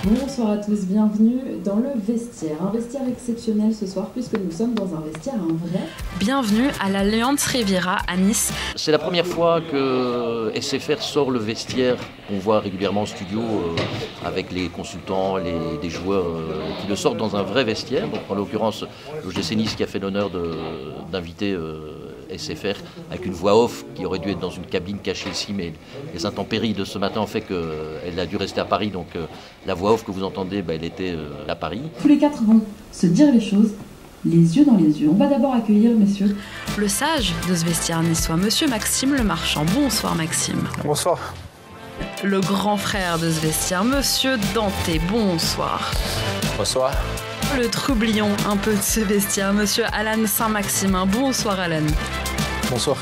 Bonsoir à tous, bienvenue dans le vestiaire. Un vestiaire exceptionnel ce soir puisque nous sommes dans un vestiaire en vrai. Bienvenue à l'Allianz Riviera à Nice. C'est la première fois que SFR sort le vestiaire qu'on voit régulièrement en studio avec les consultants, des joueurs qui le sortent dans un vrai vestiaire. Donc, en l'occurrence, l'OGC Nice qui a fait l'honneur d'inviter SFR avec une voix off qui aurait dû être dans une cabine cachée ici, mais les intempéries de ce matin ont fait qu'elle a dû rester à Paris. Donc la voix off que vous entendez, elle était à Paris. Tous les quatre vont se dire les choses, les yeux dans les yeux. On va d'abord accueillir messieurs le sage de ce vestiaire niçois, monsieur Maxime Le Marchand. Bonsoir Maxime. Bonsoir. Le grand frère de ce vestiaire, monsieur Dante. Bonsoir. Bonsoir. Le troublion un peu de ce vestiaire, monsieur Alan Saint-Maximin. Bonsoir Alan. Bonsoir.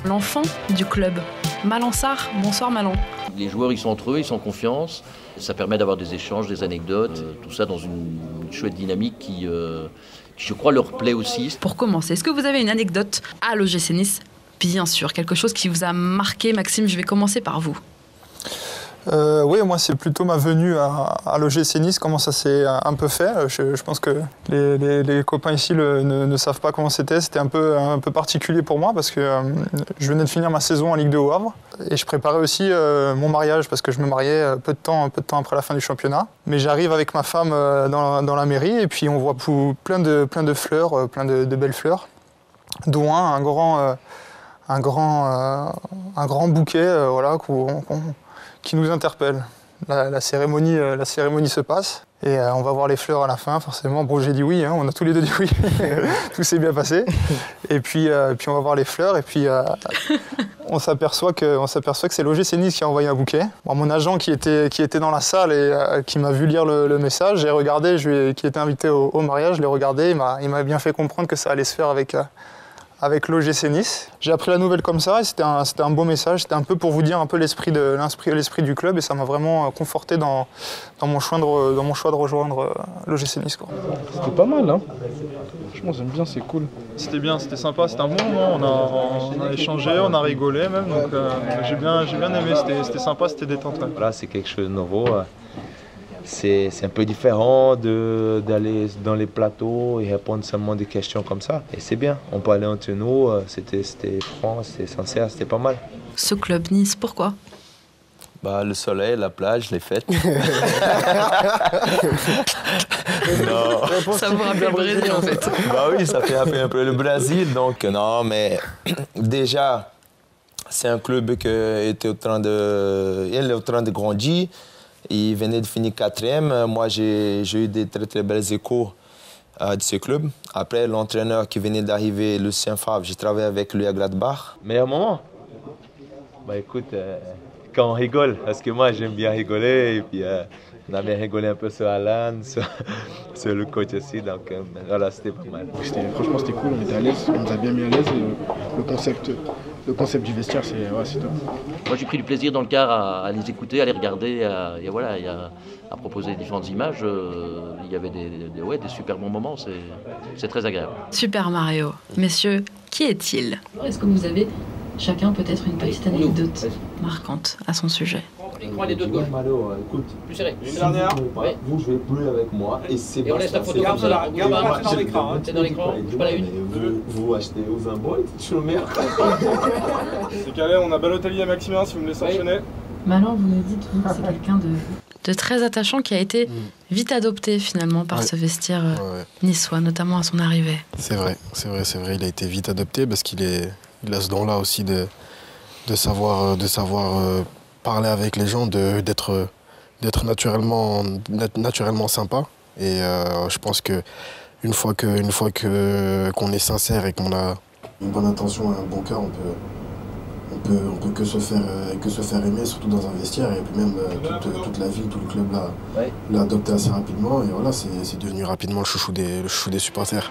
L'enfant du club, Malan Sarr. Bonsoir Malan. Les joueurs, ils sont entre eux, ils sont en confiance. Ça permet d'avoir des échanges, des anecdotes, tout ça dans une chouette dynamique qui, je crois, leur plaît aussi. Pour commencer, est-ce que vous avez une anecdote à l'OGC Nice? Bien sûr, quelque chose qui vous a marqué. Maxime, je vais commencer par vous. Oui, moi c'est plutôt ma venue à l'OGC Nice, comment ça s'est un peu fait. Je pense que les copains ici ne savent pas comment c'était. C'était un peu particulier pour moi parce que je venais de finir ma saison en Ligue 2 au Havre et je préparais aussi mon mariage parce que je me mariais peu de temps après la fin du championnat. Mais j'arrive avec ma femme dans la mairie et puis on voit plein de fleurs, plein de belles fleurs, dont un grand bouquet, voilà, qui nous interpelle. La cérémonie se passe et on va voir les fleurs à la fin, forcément. Bon, j'ai dit oui, hein, on a tous les deux dit oui, tout s'est bien passé. Et puis on va voir les fleurs et puis on s'aperçoit que c'est l'OGC Nice qui a envoyé un bouquet. Bon, mon agent qui était dans la salle et qui m'a vu lire le message, j'ai regardé, qui était invité au mariage, je l'ai regardé, il m'a bien fait comprendre que ça allait se faire avec l'OGC Nice. J'ai appris la nouvelle comme ça et c'était un beau message. C'était un peu pour vous dire un peu l'esprit du club et ça m'a vraiment conforté dans mon choix de rejoindre l'OGC Nice. C'était pas mal, hein. Franchement, j'aime bien, c'est cool. C'était bien, c'était sympa, c'était un bon moment. On a échangé, on a rigolé même. Donc j'ai bien aimé, c'était sympa, c'était détente. Voilà, c'est quelque chose de nouveau. C'est un peu différent d'aller dans les plateaux et répondre seulement des questions comme ça. Et c'est bien, on peut aller entre nous, c'était franc, c'était sincère, c'était pas mal. Ce club Nice, pourquoi? Le soleil, la plage, les fêtes. Non. Ça vous rappelle le Brésil en fait. Oui, ça fait un peu le Brésil. Donc non, mais déjà, c'est un club qui était en train de grandir. Il venait de finir 4e. Moi, j'ai eu des très, très belles échos de ce club. Après, l'entraîneur qui venait d'arriver, Lucien Favre, j'ai travaillé avec lui à Gladbach. Meilleur moment? Écoute, quand on rigole, parce que moi, j'aime bien rigoler. Et puis, on a bien rigolé un peu sur Alan, sur le coach aussi. Donc, voilà, c'était pas mal. Franchement, c'était cool, on était à l'aise, on nous a bien mis à l'aise. Le concept du vestiaire, c'est top. Moi, j'ai pris du plaisir dans le car à les écouter, à les regarder, à proposer différentes images. Il y avait des super bons moments, c'est très agréable. Super Mario. Messieurs, qui est-il? Est-ce que vous avez chacun peut-être une petite anecdote marquante à son sujet? Les deux de gauche. Mario, écoute, Plus serré. vous jouez plus avec moi et c'est Et on laisse la photo comme ça. Garde dans l'écran. C'est dans l'écran, je pas la une. Vous achetez aux Bolt, je suis le meilleur. C'est calé, on a Balotelli et Maximin si vous me laissez enchaîner. Malan, vous nous dites que c'est quelqu'un de très attachant qui a été vite adopté finalement par ce vestiaire niçois, notamment à son arrivée. C'est vrai, il a été vite adopté parce qu'il a ce don-là aussi de savoir parler avec les gens, d'être naturellement sympa. Et je pense qu'une fois qu'on est sincère et qu'on a une bonne intention et un bon cœur, on peut que se faire aimer, surtout dans un vestiaire. Et puis même toute la ville, tout le club l'a adopté assez rapidement. Et voilà, c'est devenu rapidement le chouchou des supporters.